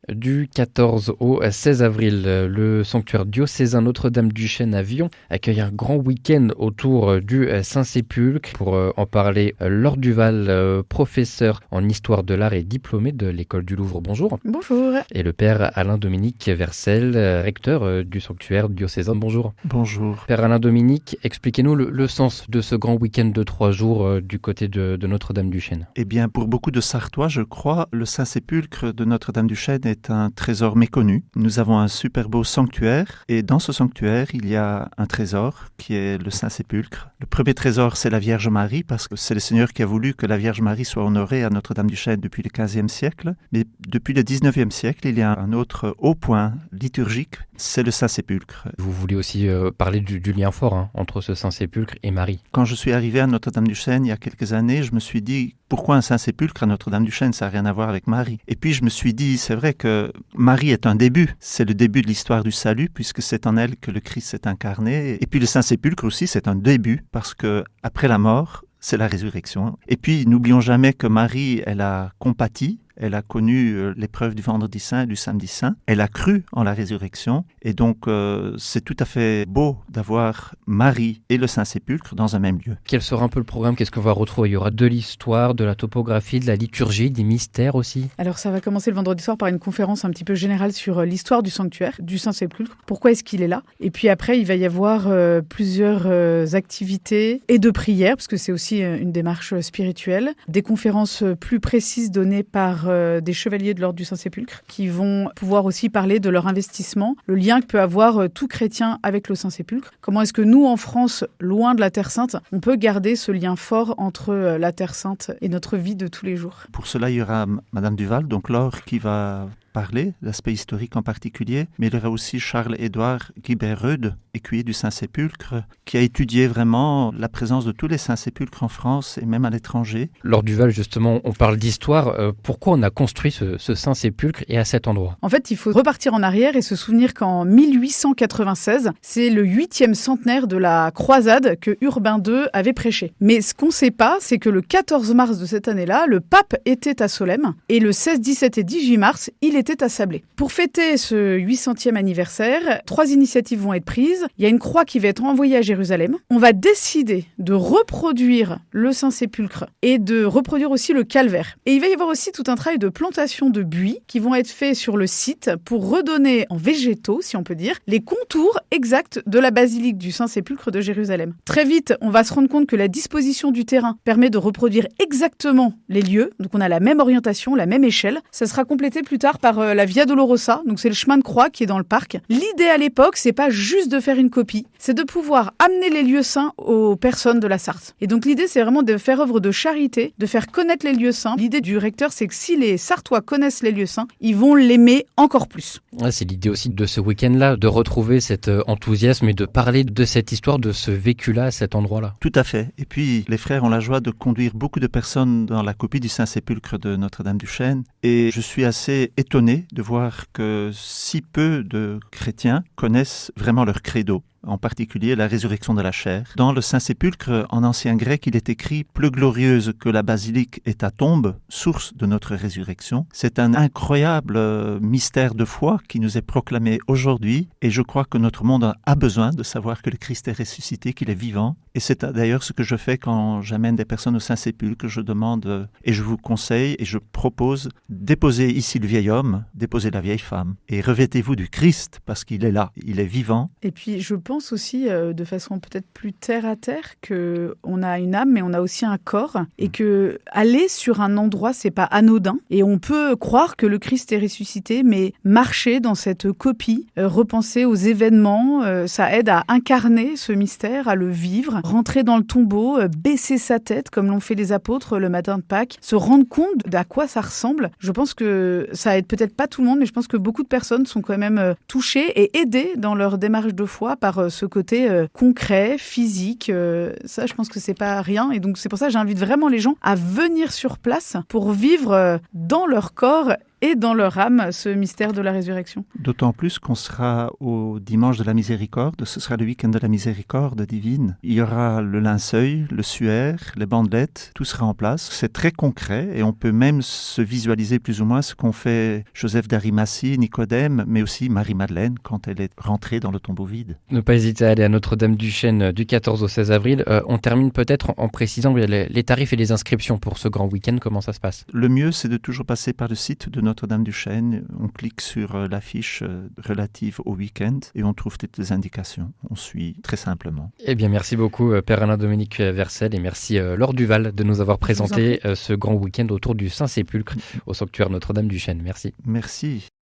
Du 14 au 16 avril, le sanctuaire diocésain Notre-Dame du Chêne à Vion accueille un grand week-end autour du Saint-Sépulcre. Pour en parler, Laure Duval, professeur en histoire de l'art et diplômée de l'école du Louvre. Bonjour. Bonjour. Et le père Alain-Dominique Vercel, recteur du sanctuaire diocésain. Bonjour. Bonjour. Père Alain-Dominique, expliquez-nous le sens de ce grand week-end de 3 jours du côté de Notre-Dame du Chêne. Eh bien, pour beaucoup de Sartois, je crois, le Saint-Sépulcre de Notre-Dame du Chêne est un trésor méconnu. Nous avons un super beau sanctuaire et dans ce sanctuaire, il y a un trésor qui est le Saint-Sépulcre. Le premier trésor, c'est la Vierge Marie parce que c'est le Seigneur qui a voulu que la Vierge Marie soit honorée à Notre-Dame du Chêne depuis le XVe siècle. Mais depuis le XIXe siècle, il y a un autre haut point liturgique, c'est le Saint-Sépulcre. Vous voulez aussi parler du lien fort entre ce Saint-Sépulcre et Marie. Quand je suis arrivé à Notre-Dame du Chêne il y a quelques années, je me suis dit, pourquoi un Saint-Sépulcre à Notre-Dame du Chêne? Ça n'a rien à voir avec Marie. Et puis je me suis dit, c'est vrai que Marie est un début. C'est le début de l'histoire du salut, puisque c'est en elle que le Christ s'est incarné. Et puis le Saint-Sépulcre aussi, c'est un début, parce que après la mort, c'est la résurrection. Et puis n'oublions jamais que Marie, elle a compati. Elle a connu l'épreuve du vendredi saint et du samedi saint. Elle a cru en la résurrection. Et donc, c'est tout à fait beau d'avoir Marie et le Saint-Sépulcre dans un même lieu. Quel sera un peu le programme? Qu'est-ce qu'on va retrouver? Il y aura de l'histoire, de la topographie, de la liturgie, des mystères aussi. Alors, ça va commencer le vendredi soir par une conférence un petit peu générale sur l'histoire du sanctuaire, du Saint-Sépulcre. Pourquoi est-ce qu'il est là? Et puis après, il va y avoir plusieurs activités et de prières, parce que c'est aussi une démarche spirituelle. Des conférences plus précises données par des chevaliers de l'ordre du Saint-Sépulcre qui vont pouvoir aussi parler de leur investissement, le lien que peut avoir tout chrétien avec le Saint-Sépulcre. Comment est-ce que nous, en France, loin de la Terre Sainte, on peut garder ce lien fort entre la Terre Sainte et notre vie de tous les jours? Pour cela, il y aura Madame Duval, donc Laure, qui va parler, l'aspect historique en particulier, mais il y aura aussi Charles-Édouard Guibert-Reude, écuyer du Saint-Sépulcre, qui a étudié vraiment la présence de tous les Saint-Sépulcres en France et même à l'étranger. Laure Duval, justement, on parle d'histoire. Pourquoi on a construit ce Saint-Sépulcre et à cet endroit? En fait, il faut repartir en arrière et se souvenir qu'en 1896, c'est le 8e centenaire de la croisade que Urbain II avait prêché. Mais ce qu'on ne sait pas, c'est que le 14 mars de cette année-là, le pape était à Solesmes et le 16, 17 et 18 mars, il était à Sablé. Pour fêter ce 800e anniversaire, 3 initiatives vont être prises. Il y a une croix qui va être envoyée à Jérusalem. On va décider de reproduire le Saint-Sépulcre et de reproduire aussi le calvaire. Et il va y avoir aussi tout un travail de plantation de buis qui vont être faits sur le site pour redonner en végétaux, si on peut dire, les contours exacts de la basilique du Saint-Sépulcre de Jérusalem. Très vite, on va se rendre compte que la disposition du terrain permet de reproduire exactement les lieux. Donc on a la même orientation, la même échelle. Ça sera complété plus tard par la Via Dolorosa, donc c'est le chemin de croix qui est dans le parc. L'idée à l'époque, c'est pas juste de faire une copie, c'est de pouvoir amener les lieux saints aux personnes de la Sarthe. Et donc l'idée, c'est vraiment de faire œuvre de charité, de faire connaître les lieux saints. L'idée du recteur, c'est que si les Sartois connaissent les lieux saints, ils vont l'aimer encore plus. Ouais, c'est l'idée aussi de ce week-end-là, de retrouver cet enthousiasme et de parler de cette histoire, de ce vécu-là à cet endroit-là. Tout à fait. Et puis, les frères ont la joie de conduire beaucoup de personnes dans la copie du Saint-Sépulcre de Notre-Dame du Chêne. Et je suis assez étonné de voir que si peu de chrétiens connaissent vraiment leur credo, en particulier la résurrection de la chair. Dans le Saint-Sépulcre, en ancien grec, il est écrit « Plus glorieuse que la basilique est ta tombe, source de notre résurrection ». C'est un incroyable mystère de foi qui nous est proclamé aujourd'hui et je crois que notre monde a besoin de savoir que le Christ est ressuscité, qu'il est vivant. Et c'est d'ailleurs ce que je fais quand j'amène des personnes au Saint-Sépulcre. Je demande et je vous conseille et je propose déposez ici le vieil homme, déposez la vieille femme et revêtez-vous du Christ parce qu'il est là, il est vivant. Et puis je pense aussi de façon peut-être plus terre à terre qu'on a une âme mais on a aussi un corps et que aller sur un endroit c'est pas anodin et on peut croire que le Christ est ressuscité mais marcher dans cette copie, repenser aux événements, ça aide à incarner ce mystère, à le vivre, rentrer dans le tombeau, baisser sa tête comme l'ont fait les apôtres le matin de Pâques, se rendre compte d'à quoi ça ressemble. Je pense que ça aide peut-être pas tout le monde mais je pense que beaucoup de personnes sont quand même touchées et aidées dans leur démarche de foi par ce côté concret, physique. Ça, je pense que c'est pas rien. Et donc, c'est pour ça que j'invite vraiment les gens à venir sur place pour vivre dans leur corps et dans leur âme ce mystère de la résurrection. D'autant plus qu'on sera au dimanche de la miséricorde, ce sera le week-end de la miséricorde divine. Il y aura le linceul, le suaire, les bandelettes, tout sera en place. C'est très concret et on peut même se visualiser plus ou moins ce qu'ont fait Joseph d'Arimathie, Nicodème, mais aussi Marie-Madeleine quand elle est rentrée dans le tombeau vide. Ne pas hésiter à aller à Notre-Dame-du-Chêne du 14 au 16 avril. On termine peut-être en précisant les tarifs et les inscriptions pour ce grand week-end. Comment ça se passe? Le mieux, c'est de toujours passer par le site de Notre-Dame-du-Chêne. On clique sur l'affiche relative au week-end et on trouve toutes les indications. On suit très simplement. Eh bien, merci beaucoup, Père Alain-Dominique Vercel, et merci, Laure Duval, de nous avoir présenté ce grand week-end autour du Saint-Sépulcre au sanctuaire Notre-Dame-du-Chêne. Merci. Merci.